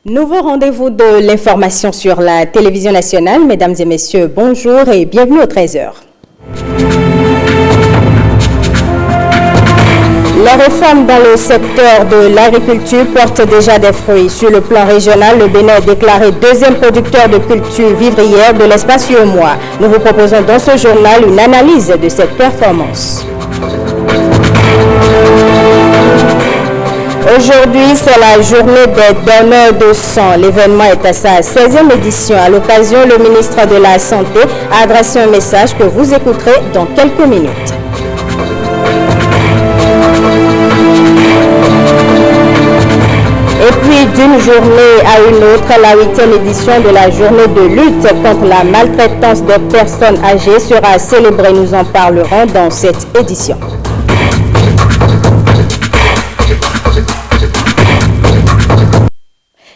Nouveau rendez-vous de l'information sur la télévision nationale. Mesdames et messieurs, bonjour et bienvenue au 13h. La réforme dans le secteur de l'agriculture porte déjà des fruits. Sur le plan régional, le Bénin est déclaré deuxième producteur de culture vivrière de l'espace UEMOA. Nous vous proposons dans ce journal une analyse de cette performance. Aujourd'hui, c'est la journée des donneurs de sang. L'événement est à sa 16e édition. À l'occasion, le ministre de la Santé a adressé un message que vous écouterez dans quelques minutes. Et puis, d'une journée à une autre, la 8e édition de la journée de lutte contre la maltraitance des personnes âgées sera célébrée. Nous en parlerons dans cette édition.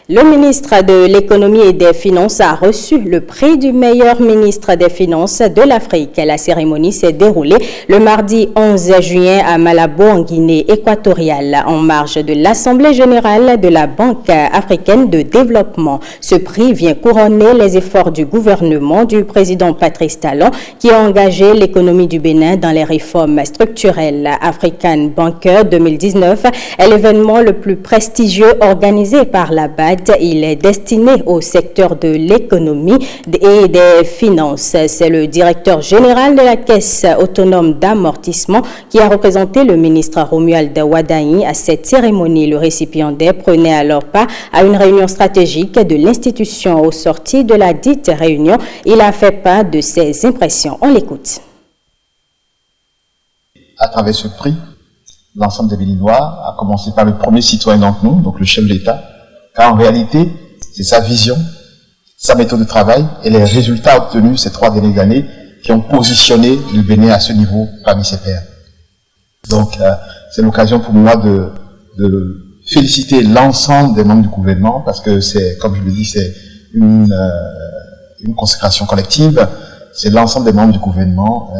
Le ministre de l'Économie et des Finances a reçu le prix du meilleur ministre des Finances de l'Afrique. La cérémonie s'est déroulée le mardi 11 juin à Malabo, en Guinée équatoriale, en marge de l'Assemblée générale de la Banque africaine de développement. Ce prix vient couronner les efforts du gouvernement du président Patrice Talon, qui a engagé l'économie du Bénin dans les réformes structurelles. African Banker 2019 est l'événement le plus prestigieux organisé par la BAD. Il est destiné au secteur de l'économie et des finances. C'est le directeur général de la Caisse autonome d'amortissement qui a représenté le ministre Romuald Wadaï à cette cérémonie. Le récipiendaire prenait alors part à une réunion stratégique de l'institution. Au sortir de la dite réunion, il a fait part de ses impressions. On l'écoute. À travers ce prix, l'ensemble des Béninois, à commencer par le premier citoyen d'entre nous, donc le chef de l'État, car en réalité, c'est sa vision, sa méthode de travail et les résultats obtenus ces 3 dernières années qui ont positionné le Bénin à ce niveau parmi ses pairs. Donc, c'est l'occasion pour moi de féliciter l'ensemble des membres du gouvernement parce que c'est, comme je le dis, c'est une consécration collective. C'est l'ensemble des membres du gouvernement,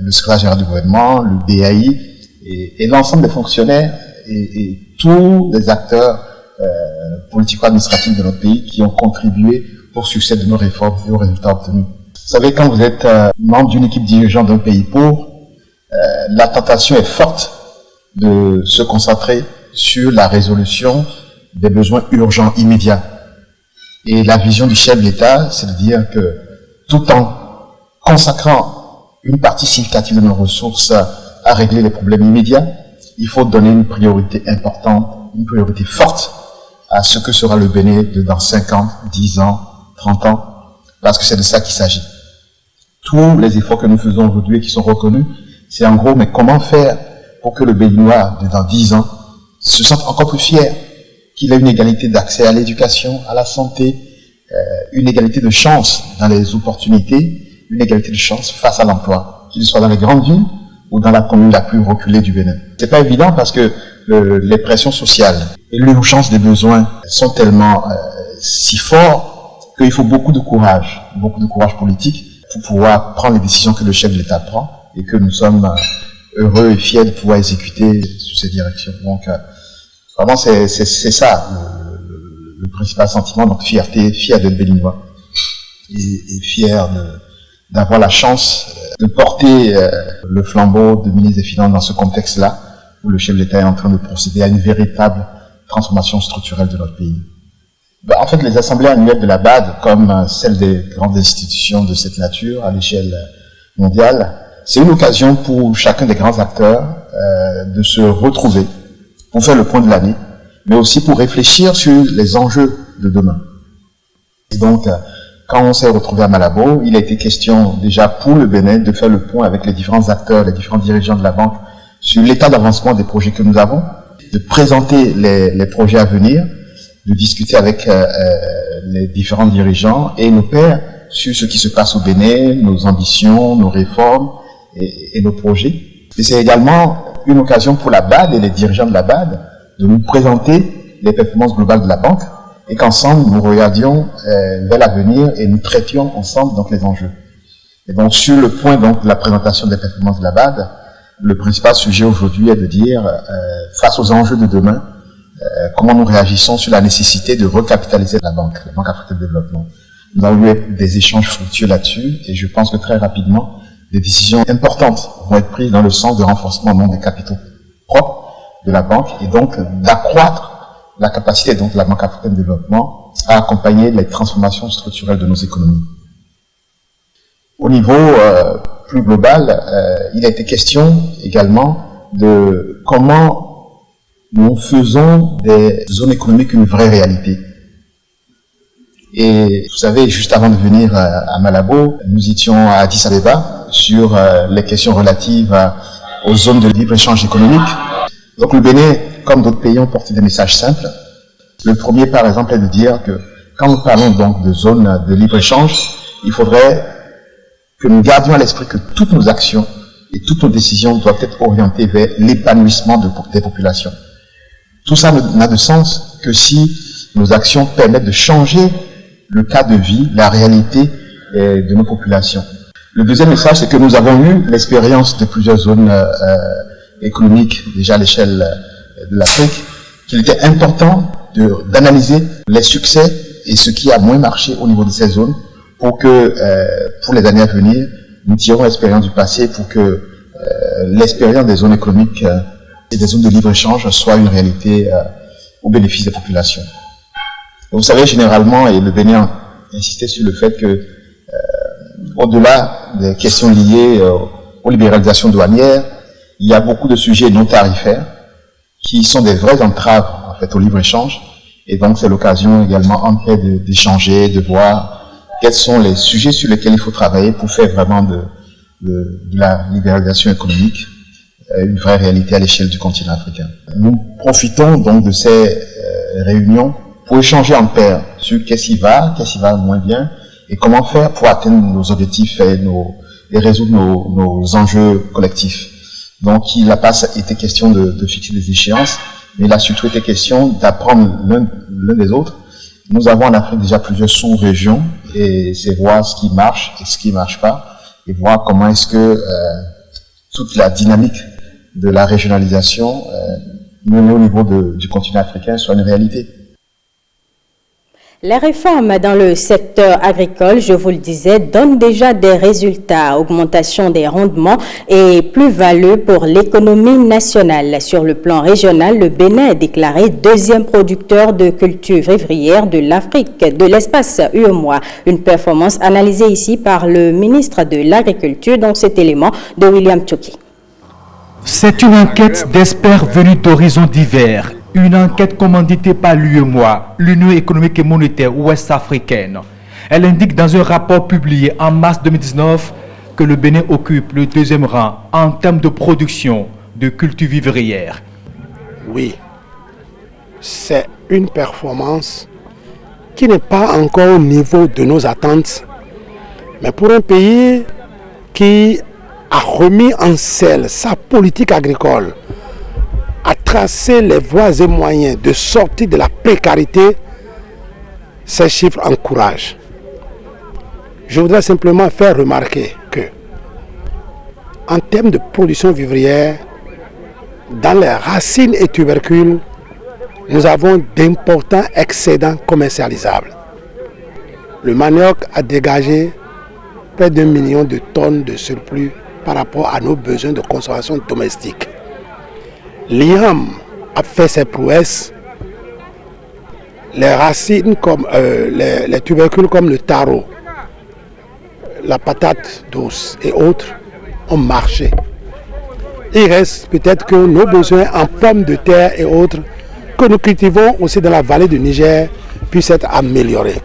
le secrétaire général du gouvernement, le BAI et l'ensemble des fonctionnaires et tous les acteurs politico-administratifs de notre pays qui ont contribué au succès de nos réformes et aux résultats obtenus. Vous savez, quand vous êtes membre d'une équipe dirigeante d'un pays pauvre, la tentation est forte de se concentrer sur la résolution des besoins urgents immédiats. Et la vision du chef de l'État, c'est de dire que tout en consacrant une partie significative de nos ressources à régler les problèmes immédiats, il faut donner une priorité importante, une priorité forte à ce que sera le Bénin dans 5 ans, 10 ans, 30 ans, parce que c'est de ça qu'il s'agit. Tous les efforts que nous faisons aujourd'hui et qui sont reconnus, c'est en gros, mais comment faire pour que le Béninois, dans 10 ans, se sente encore plus fier, qu'il ait une égalité d'accès à l'éducation, à la santé, une égalité de chance dans les opportunités, une égalité de chance face à l'emploi, qu'il soit dans les grandes villes ou dans la commune la plus reculée du Bénin. C'est pas évident parce que les pressions sociales et l'urgence des besoins sont tellement si forts qu'il faut beaucoup de courage politique pour pouvoir prendre les décisions que le chef de l'État prend et que nous sommes heureux et fiers de pouvoir exécuter sous ces directions. Donc, vraiment, c'est ça le principal sentiment, donc fier d'être béninois et fier d'avoir la chance de porter le flambeau de ministre des Finances dans ce contexte-là, où le chef de l'État est en train de procéder à une véritable transformation structurelle de notre pays. En fait, les assemblées annuelles de la BAD, comme celles des grandes institutions de cette nature à l'échelle mondiale, c'est une occasion pour chacun des grands acteurs de se retrouver, pour faire le point de l'année, mais aussi pour réfléchir sur les enjeux de demain. Et donc, quand on s'est retrouvé à Malabo, il a été question déjà pour le Bénin de faire le point avec les différents acteurs, les différents dirigeants de la banque, sur l'état d'avancement des projets que nous avons, de présenter les projets à venir, de discuter avec les différents dirigeants et nos pairs sur ce qui se passe au Bénin, nos ambitions, nos réformes et nos projets. Et c'est également une occasion pour la BAD et les dirigeants de la BAD de nous présenter les performances globales de la banque et qu'ensemble nous regardions vers l'avenir et nous traitions ensemble donc les enjeux. Et donc sur le point donc de la présentation des performances de la BAD, le principal sujet aujourd'hui est de dire, face aux enjeux de demain, comment nous réagissons sur la nécessité de recapitaliser la Banque africaine de développement. Nous avons eu des échanges fructueux là-dessus et je pense que très rapidement, des décisions importantes vont être prises dans le sens de renforcement des capitaux propres de la banque et donc d'accroître la capacité donc de la Banque africaine de développement à accompagner les transformations structurelles de nos économies. Au niveau plus global, il a été question également de comment nous faisons des zones économiques une vraie réalité. Et vous savez, juste avant de venir à Malabo, nous étions à Addis Abeba sur les questions relatives aux zones de libre-échange économique. Donc le Bénin, comme d'autres pays, ont porté des messages simples. Le premier, par exemple, est de dire que quand nous parlons donc de zones de libre-échange, il faudrait que nous gardions à l'esprit que toutes nos actions et toutes nos décisions doivent être orientées vers l'épanouissement des populations. Tout ça n'a de sens que si nos actions permettent de changer le cas de vie, la réalité de nos populations. Le deuxième message, c'est que nous avons eu l'expérience de plusieurs zones économiques, déjà à l'échelle de l'Afrique, qu'il était important d'analyser les succès et ce qui a moins marché au niveau de ces zones pour que, pour les années à venir, nous tirons l'expérience du passé pour que l'expérience des zones économiques et des zones de libre-échange soit une réalité au bénéfice des populations. Vous savez, généralement, et le Bénin a insisté sur le fait que, au-delà des questions liées aux libéralisations douanières, il y a beaucoup de sujets non tarifaires qui sont des vraies entraves, en fait, au libre-échange. Et donc, c'est l'occasion également, en fait, d'échanger, de voir quels sont les sujets sur lesquels il faut travailler pour faire vraiment de la libéralisation économique une vraie réalité à l'échelle du continent africain. Nous profitons donc de ces réunions pour échanger en pair sur qu'est-ce qui va moins bien, et comment faire pour atteindre nos objectifs et résoudre nos enjeux collectifs. Donc il n'a pas été question de fixer des échéances, mais il a surtout été question d'apprendre l'un des autres. Nous avons en Afrique déjà plusieurs sous-régions, et c'est voir ce qui marche et ce qui ne marche pas, et voir comment est-ce que toute la dynamique de la régionalisation menée au niveau du continent africain soit une réalité. Les réformes dans le secteur agricole, je vous le disais, donnent déjà des résultats. Augmentation des rendements et plus-value pour l'économie nationale. Sur le plan régional, le Bénin est déclaré deuxième producteur de cultures vivrières de l'Afrique, de l'espace UEMOA. Une performance analysée ici par le ministre de l'Agriculture dans cet élément de William Tchoki. C'est une enquête d'experts venus d'horizons divers. Une enquête commanditée par l'UEMOA, l'Union économique et monétaire ouest-africaine. Elle indique dans un rapport publié en mars 2019 que le Bénin occupe le deuxième rang en termes de production de cultures vivrières. Oui, c'est une performance qui n'est pas encore au niveau de nos attentes, mais pour un pays qui a remis en selle sa politique agricole, à tracer les voies et moyens de sortir de la précarité, ces chiffres encouragent. Je voudrais simplement faire remarquer que, en termes de production vivrière, dans les racines et tubercules, nous avons d'importants excédents commercialisables. Le manioc a dégagé près d'1 million de tonnes de surplus par rapport à nos besoins de consommation domestique. L'IAM a fait ses prouesses. Les racines comme les tubercules comme le taro, la patate douce et autres ont marché. Il reste peut-être que nos besoins en pommes de terre et autres que nous cultivons aussi dans la vallée du Niger puissent être améliorés.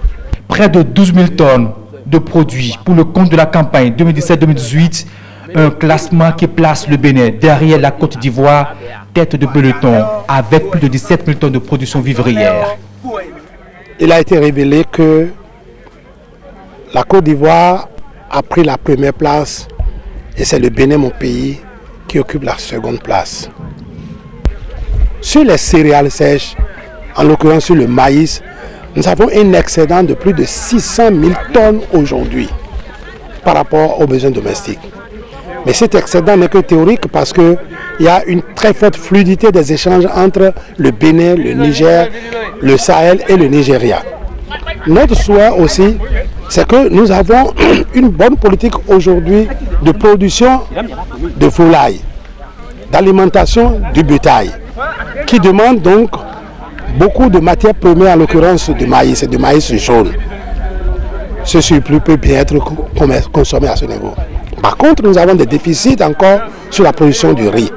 Près de 12 000 tonnes de produits pour le compte de la campagne 2017-2018. Un classement qui place le Bénin derrière la Côte d'Ivoire, tête de peloton, avec plus de 17 000 tonnes de production vivrière. Il a été révélé que la Côte d'Ivoire a pris la première place et c'est le Bénin, mon pays, qui occupe la seconde place. Sur les céréales sèches, en l'occurrence sur le maïs, nous avons un excédent de plus de 600 000 tonnes aujourd'hui par rapport aux besoins domestiques. Mais cet excédent n'est que théorique parce qu'il y a une très forte fluidité des échanges entre le Bénin, le Niger, le Sahel et le Nigeria. Notre souhait aussi, c'est que nous avons une bonne politique aujourd'hui de production de volailles, d'alimentation du bétail, qui demande donc beaucoup de matières premières, en l'occurrence du maïs et du maïs jaune. Ce surplus peut bien être consommé à ce niveau. Par contre, nous avons des déficits encore sur la production du riz.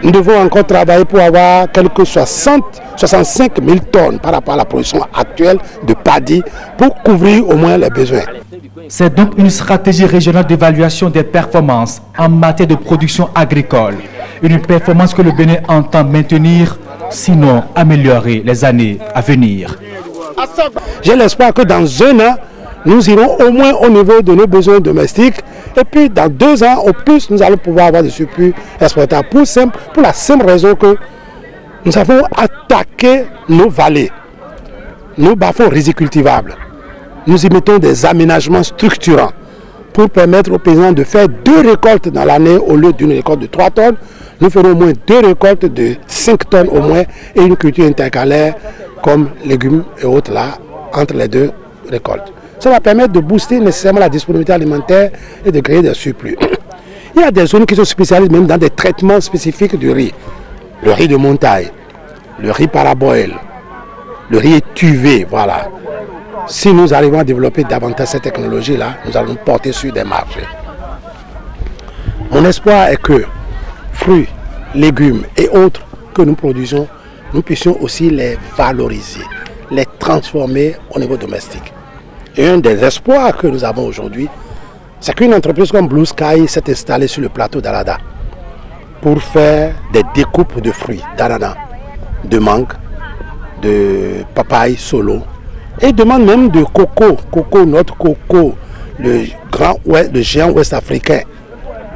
Nous devons encore travailler pour avoir quelques 65 000 tonnes par rapport à la production actuelle de paddy pour couvrir au moins les besoins. C'est donc une stratégie régionale d'évaluation des performances en matière de production agricole. Une performance que le Bénin entend maintenir, sinon améliorer les années à venir. J'ai l'espoir que dans un an, nous irons au moins au niveau de nos besoins domestiques. Et puis dans 2 ans, au plus, nous allons pouvoir avoir des surplus exportables. Pour la simple raison que nous avons attaqué nos vallées, nos bas-fonds rizicultivables. Nous y mettons des aménagements structurants pour permettre aux paysans de faire 2 récoltes dans l'année au lieu d'une récolte de 3 tonnes. Nous ferons au moins 2 récoltes de 5 tonnes au moins et une culture intercalaire comme légumes et autres là, entre les 2 récoltes. Ça va permettre de booster nécessairement la disponibilité alimentaire et de créer des surplus. Il y a des zones qui se spécialisent même dans des traitements spécifiques du riz. Le riz de montagne, le riz paraboil, le riz étuvé, voilà. Si nous arrivons à développer davantage cette technologie-là, nous allons porter sur des marchés. Mon espoir est que fruits, légumes et autres que nous produisons, nous puissions aussi les valoriser, les transformer au niveau domestique. Et un des espoirs que nous avons aujourd'hui, c'est qu'une entreprise comme Blue Sky s'est installée sur le plateau d'Alada pour faire des découpes de fruits, d'ananas, de mangue, de papaye solo et demande même de coco, notre coco, le géant ouest africain.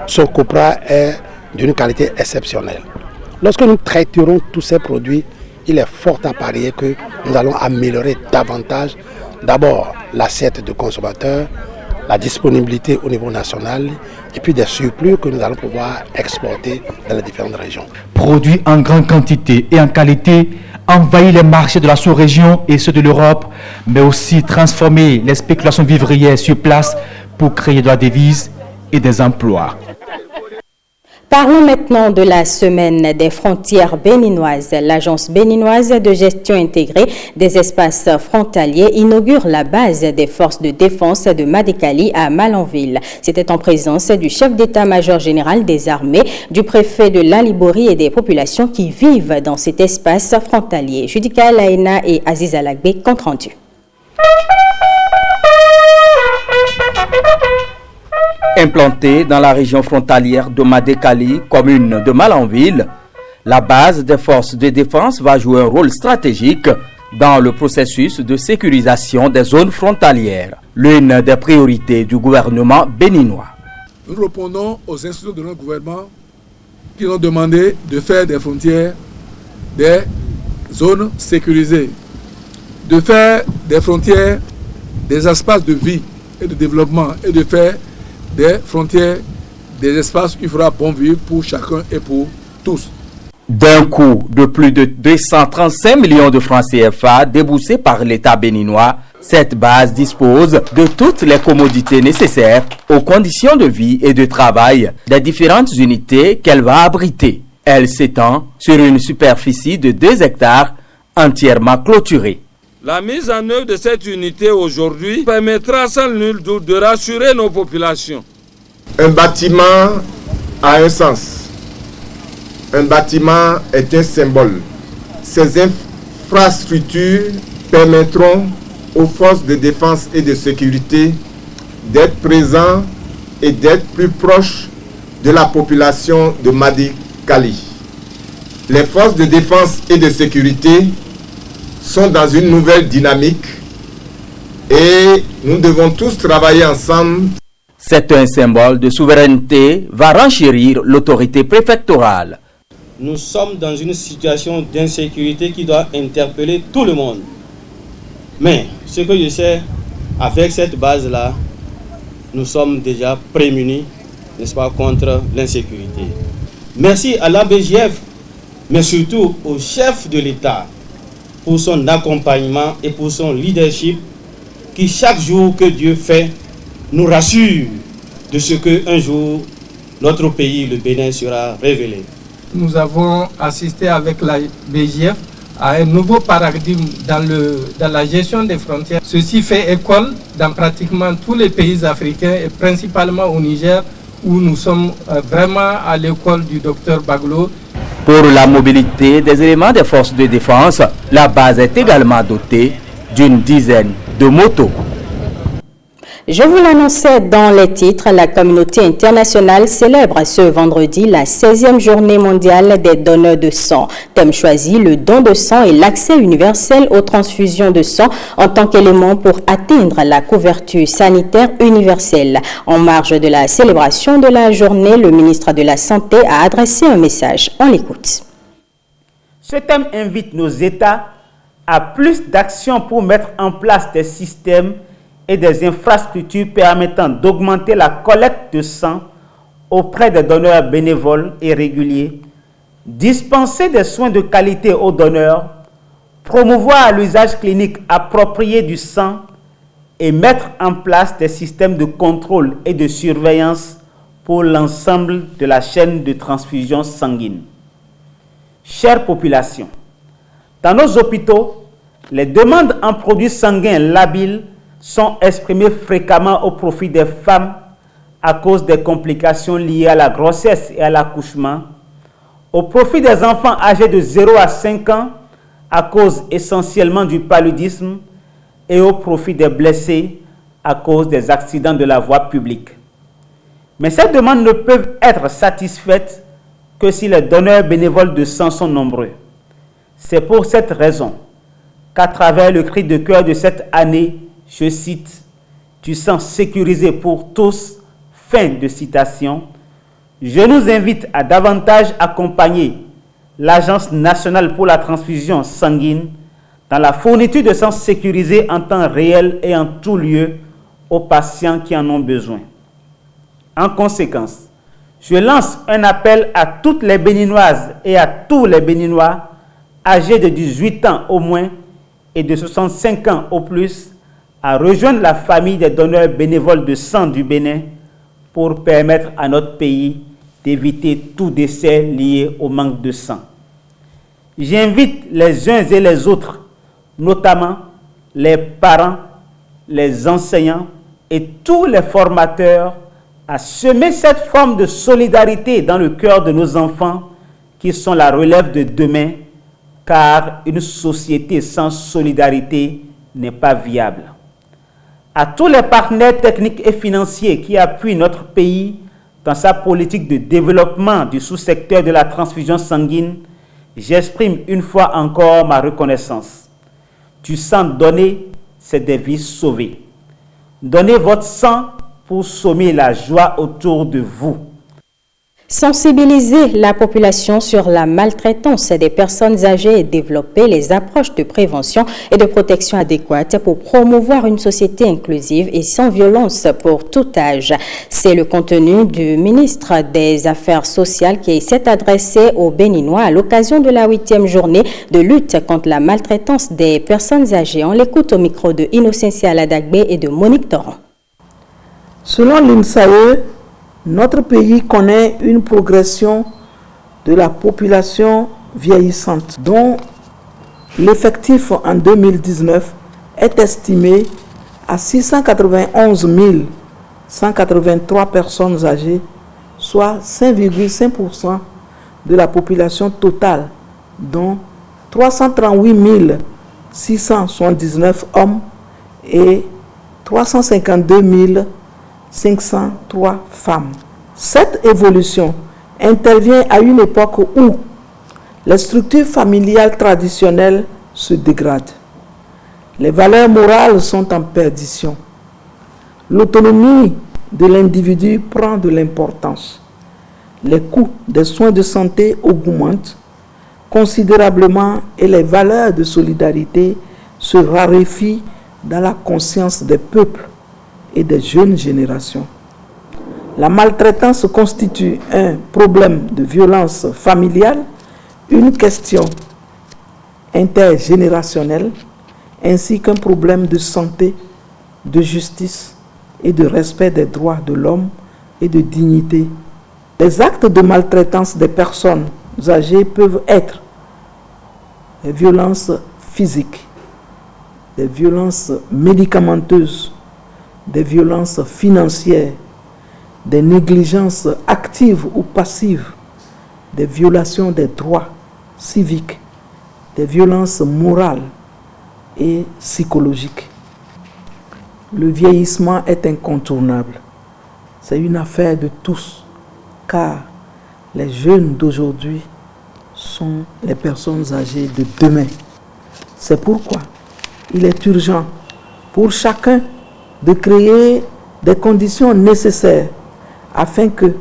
Son copra est d'une qualité exceptionnelle. Lorsque nous traiterons tous ces produits, il est fort à parier que nous allons améliorer davantage d'abord l'assiette du consommateur, la disponibilité au niveau national et puis des surplus que nous allons pouvoir exporter dans les différentes régions. Produits en grande quantité et en qualité, envahir les marchés de la sous-région et ceux de l'Europe, mais aussi transformer les spéculations vivrières sur place pour créer de la devise et des emplois. Parlons maintenant de la semaine des frontières béninoises. L'agence béninoise de gestion intégrée des espaces frontaliers inaugure la base des forces de défense de Madékali à Malanville. C'était en présence du chef d'état-major général des armées, du préfet de l'Alibori et des populations qui vivent dans cet espace frontalier. Judika Laena et Aziz Alagbe, compte rendu. Implantée dans la région frontalière de Madékali, commune de Malanville, la base des forces de défense va jouer un rôle stratégique dans le processus de sécurisation des zones frontalières, l'une des priorités du gouvernement béninois. Nous répondons aux instructions de notre gouvernement qui nous ont demandé de faire des frontières des zones sécurisées, de faire des frontières des espaces de vie et de développement et de faire des frontières, des espaces qui fera bon vivre pour chacun et pour tous. D'un coût de plus de 235 millions de francs CFA déboursés par l'État béninois, cette base dispose de toutes les commodités nécessaires aux conditions de vie et de travail des différentes unités qu'elle va abriter. Elle s'étend sur une superficie de 2 hectares entièrement clôturée. La mise en œuvre de cette unité aujourd'hui permettra sans nul doute de rassurer nos populations. Un bâtiment a un sens. Un bâtiment est un symbole. Ces infrastructures permettront aux forces de défense et de sécurité d'être présents et d'être plus proches de la population de Madékali. Les forces de défense et de sécurité sont dans une nouvelle dynamique et nous devons tous travailler ensemble. C'est un symbole de souveraineté, va renchérir l'autorité préfectorale. Nous sommes dans une situation d'insécurité qui doit interpeller tout le monde. Mais ce que je sais, avec cette base-là, nous sommes déjà prémunis n'est-ce pas, contre l'insécurité. Merci à l'ABGF, mais surtout au chef de l'État pour son accompagnement et pour son leadership qui, chaque jour que Dieu fait, nous rassure de ce qu'un jour, notre pays, le Bénin, sera révélé. Nous avons assisté avec la BGF à un nouveau paradigme dans la gestion des frontières. Ceci fait école dans pratiquement tous les pays africains et principalement au Niger où nous sommes vraiment à l'école du docteur Baglo. Pour la mobilité des éléments des forces de défense, la base est également dotée d'une dizaine de motos. Je vous l'annonçais dans les titres, la communauté internationale célèbre ce vendredi la 16e journée mondiale des donneurs de sang. Thème choisi, le don de sang et l'accès universel aux transfusions de sang en tant qu'élément pour atteindre la couverture sanitaire universelle. En marge de la célébration de la journée, le ministre de la Santé a adressé un message. On l'écoute. Ce thème invite nos États à plus d'actions pour mettre en place des systèmes et des infrastructures permettant d'augmenter la collecte de sang auprès des donneurs bénévoles et réguliers, dispenser des soins de qualité aux donneurs, promouvoir l'usage clinique approprié du sang et mettre en place des systèmes de contrôle et de surveillance pour l'ensemble de la chaîne de transfusion sanguine. Chère population, dans nos hôpitaux, les demandes en produits sanguins labiles sont exprimées fréquemment au profit des femmes à cause des complications liées à la grossesse et à l'accouchement, au profit des enfants âgés de 0 à 5 ans à cause essentiellement du paludisme et au profit des blessés à cause des accidents de la voie publique. Mais ces demandes ne peuvent être satisfaites que si les donneurs bénévoles de sang sont nombreux. C'est pour cette raison qu'à travers le cri de cœur de cette année, je cite, « Du sang sécurisé pour tous », fin de citation, je nous invite à davantage accompagner l'Agence nationale pour la transfusion sanguine dans la fourniture de sang sécurisé en temps réel et en tout lieu aux patients qui en ont besoin. En conséquence, je lance un appel à toutes les Béninoises et à tous les Béninois âgés de 18 ans au moins et de 65 ans au plus à rejoindre la famille des donneurs bénévoles de sang du Bénin pour permettre à notre pays d'éviter tout décès lié au manque de sang. J'invite les uns et les autres, notamment les parents, les enseignants et tous les formateurs, à semer cette forme de solidarité dans le cœur de nos enfants qui sont la relève de demain, car une société sans solidarité n'est pas viable. À tous les partenaires techniques et financiers qui appuient notre pays dans sa politique de développement du sous-secteur de la transfusion sanguine, j'exprime une fois encore ma reconnaissance. Du sang donné, c'est des vies sauvées. Donnez votre sang pour sommer la joie autour de vous. Sensibiliser la population sur la maltraitance des personnes âgées et développer les approches de prévention et de protection adéquates pour promouvoir une société inclusive et sans violence pour tout âge. C'est le contenu du ministre des Affaires sociales qui s'est adressé aux Béninois à l'occasion de la 8e journée de lutte contre la maltraitance des personnes âgées. On l'écoute au micro de Innocentia Ladagbe et de Monique Torrent. Selon l'INSAE, notre pays connaît une progression de la population vieillissante, dont l'effectif en 2019 est estimé à 691 183 personnes âgées, soit 5,5% de la population totale, dont 338 679 hommes et 352 503 femmes. Cette évolution intervient à une époque où les structures familiales traditionnelles se dégradent. Les valeurs morales sont en perdition. L'autonomie de l'individu prend de l'importance. Les coûts des soins de santé augmentent considérablement et les valeurs de solidarité se raréfient dans la conscience des peuples et des jeunes générations. La maltraitance constitue un problème de violence familiale, une question intergénérationnelle, ainsi qu'un problème de santé, de justice et de respect des droits de l'homme et de dignité. Les actes de maltraitance des personnes âgées peuvent être des violences physiques, des violences médicamenteuses, des violences financières, des négligences actives ou passives, des violations des droits civiques, des violences morales et psychologiques. Le vieillissement est incontournable. C'est une affaire de tous, car les jeunes d'aujourd'hui sont les personnes âgées de demain. C'est pourquoi il est urgent pour chacun de créer des conditions nécessaires afin que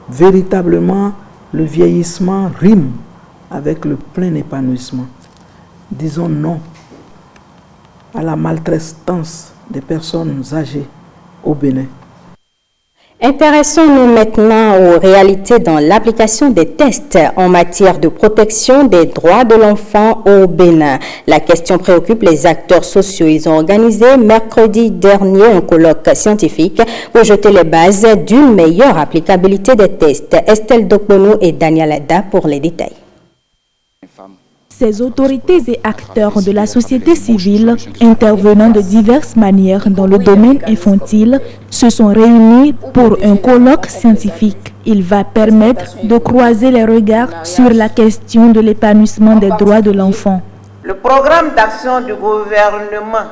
véritablement le vieillissement rime avec le plein épanouissement. Disons non à la maltraitance des personnes âgées au Bénin. Intéressons-nous maintenant aux réalités dans l'application des tests en matière de protection des droits de l'enfant au Bénin. La question préoccupe les acteurs sociaux. Ils ont organisé mercredi dernier un colloque scientifique pour jeter les bases d'une meilleure applicabilité des tests. Estelle Dokbonou et Daniel Ada pour les détails. Ces autorités et acteurs de la société civile, intervenant de diverses manières dans le domaine infantile, se sont réunis pour un colloque scientifique. Il va permettre de croiser les regards sur la question de l'épanouissement des droits de l'enfant. Le programme d'action du gouvernement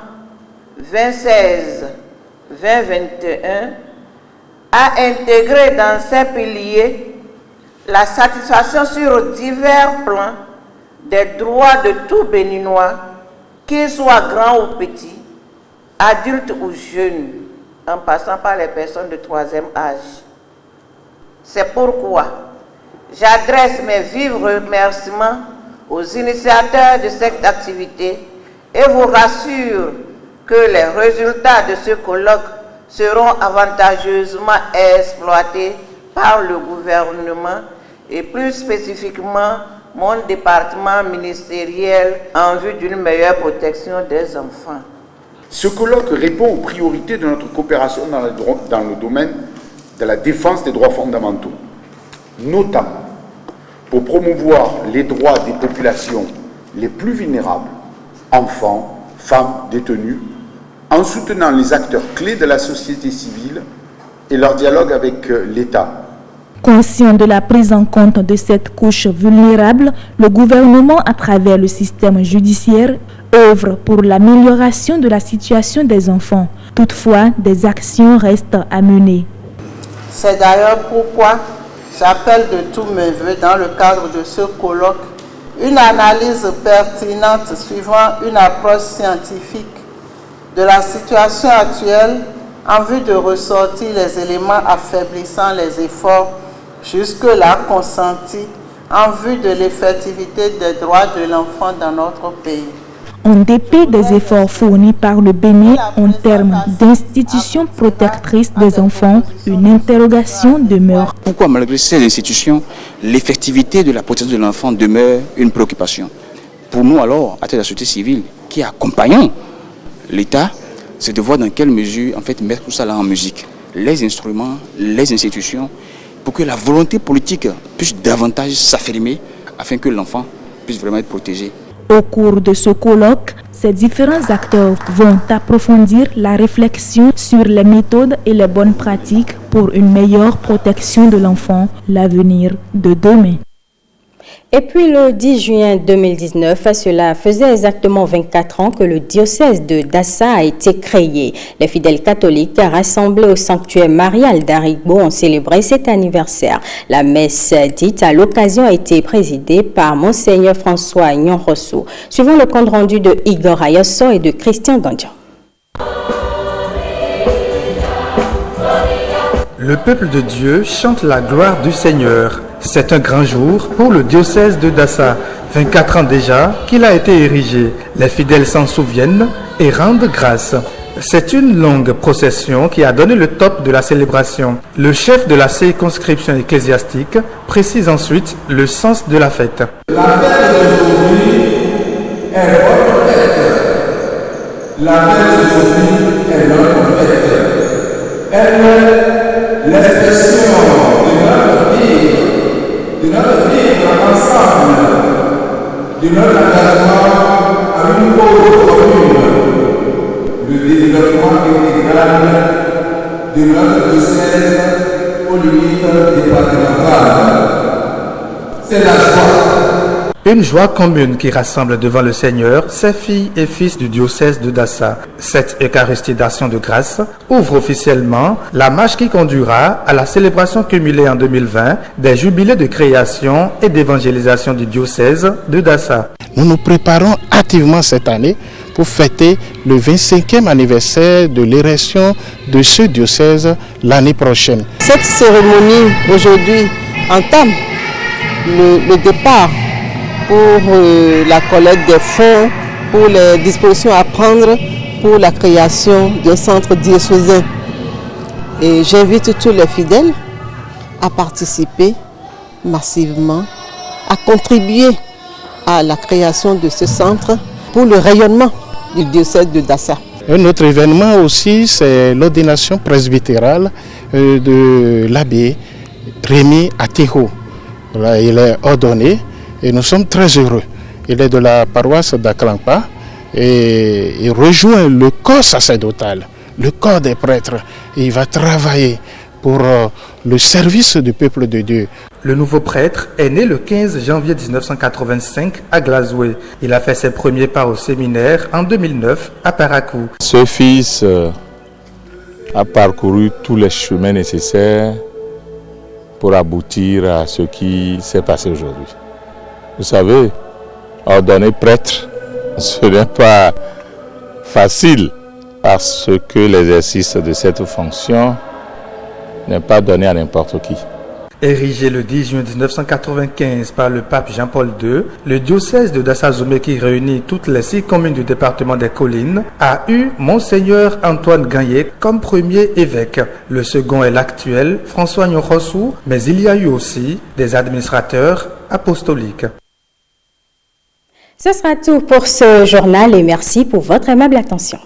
2016-2021 a intégré dans ses piliers la satisfaction sur divers plans des droits de tout Béninois, qu'ils soient grands ou petits, adultes ou jeunes, en passant par les personnes de troisième âge. C'est pourquoi j'adresse mes vifs remerciements aux initiateurs de cette activité et vous rassure que les résultats de ce colloque seront avantageusement exploités par le gouvernement et plus spécifiquement mon département ministériel en vue d'une meilleure protection des enfants. Ce colloque répond aux priorités de notre coopération dans le domaine de la défense des droits fondamentaux, notamment pour promouvoir les droits des populations les plus vulnérables, enfants, femmes détenues, en soutenant les acteurs clés de la société civile et leur dialogue avec l'État. Conscient de la prise en compte de cette couche vulnérable, le gouvernement, à travers le système judiciaire, œuvre pour l'amélioration de la situation des enfants. Toutefois, des actions restent à mener. C'est d'ailleurs pourquoi j'appelle de tous mes voeux dans le cadre de ce colloque une analyse pertinente suivant une approche scientifique de la situation actuelle en vue de ressortir les éléments affaiblissant les efforts jusque-là consentis en vue de l'effectivité des droits de l'enfant dans notre pays. En dépit des efforts fournis par le Bénin en termes d'institutions protectrices des enfants, une interrogation demeure. Pourquoi, malgré ces institutions, l'effectivité de la protection de l'enfant demeure une préoccupation? Pour nous, alors, à travers la société civile, qui accompagnons l'État, c'est de voir dans quelle mesure, en fait, mettre tout ça là en musique. Les instruments, les institutions, pour que la volonté politique puisse davantage s'affirmer afin que l'enfant puisse vraiment être protégé. Au cours de ce colloque, ces différents acteurs vont approfondir la réflexion sur les méthodes et les bonnes pratiques pour une meilleure protection de l'enfant, l'avenir de demain. Et puis le 10 juin 2019, cela faisait exactement 24 ans que le diocèse de Dassa a été créé. Les fidèles catholiques rassemblés au sanctuaire marial d'Arigbo ont célébré cet anniversaire. La messe dite à l'occasion a été présidée par Monseigneur François Nyon-Rosso. Suivant le compte rendu de Igor Ayosso et de Christian Gandia. Le peuple de Dieu chante la gloire du Seigneur. C'est un grand jour pour le diocèse de Dassa. 24 ans déjà qu'il a été érigé. Les fidèles s'en souviennent et rendent grâce. C'est une longue procession qui a donné le top de la célébration. Le chef de la circonscription ecclésiastique précise ensuite le sens de la fête. La fête d'aujourd'hui est votre fête. La fête d'aujourd'hui est notre fête. Elle est l'expression de notre vie ensemble, de notre engagement à une cause commune, le développement intégral de notre diocèse aux limites départementales. C'est la joie. Une joie commune qui rassemble devant le Seigneur ses filles et fils du diocèse de Dassa. Cette Eucharistie d'Action de grâce ouvre officiellement la marche qui conduira à la célébration cumulée en 2020 des jubilés de création et d'évangélisation du diocèse de Dassa. Nous nous préparons activement cette année pour fêter le 25e anniversaire de l'érection de ce diocèse l'année prochaine. Cette cérémonie aujourd'hui entame le départ pour la collecte des fonds, pour les dispositions à prendre pour la création d'un centre diocésain. Et j'invite tous les fidèles à participer massivement, à contribuer à la création de ce centre pour le rayonnement du diocèse de Dassa. Un autre événement aussi, c'est l'ordination presbytérale de l'abbé Rémi Ateho. Voilà, il est ordonné et nous sommes très heureux. Il est de la paroisse d'Aklampa et il rejoint le corps sacerdotal, le corps des prêtres. Et il va travailler pour le service du peuple de Dieu. Le nouveau prêtre est né le 15 janvier 1985 à Glazoué. Il a fait ses premiers pas au séminaire en 2009 à Parakou. Ce fils a parcouru tous les chemins nécessaires pour aboutir à ce qui s'est passé aujourd'hui. Vous savez, ordonner prêtre, ce n'est pas facile parce que l'exercice de cette fonction n'est pas donné à n'importe qui. Érigé le 10 juin 1995 par le pape Jean-Paul II, le diocèse de Dassa-Zoumé, qui réunit toutes les 6 communes du département des Collines, a eu Monseigneur Antoine Gagné comme premier évêque. Le second est l'actuel François Nyokhosou, mais il y a eu aussi des administrateurs apostoliques. Ce sera tout pour ce journal et merci pour votre aimable attention.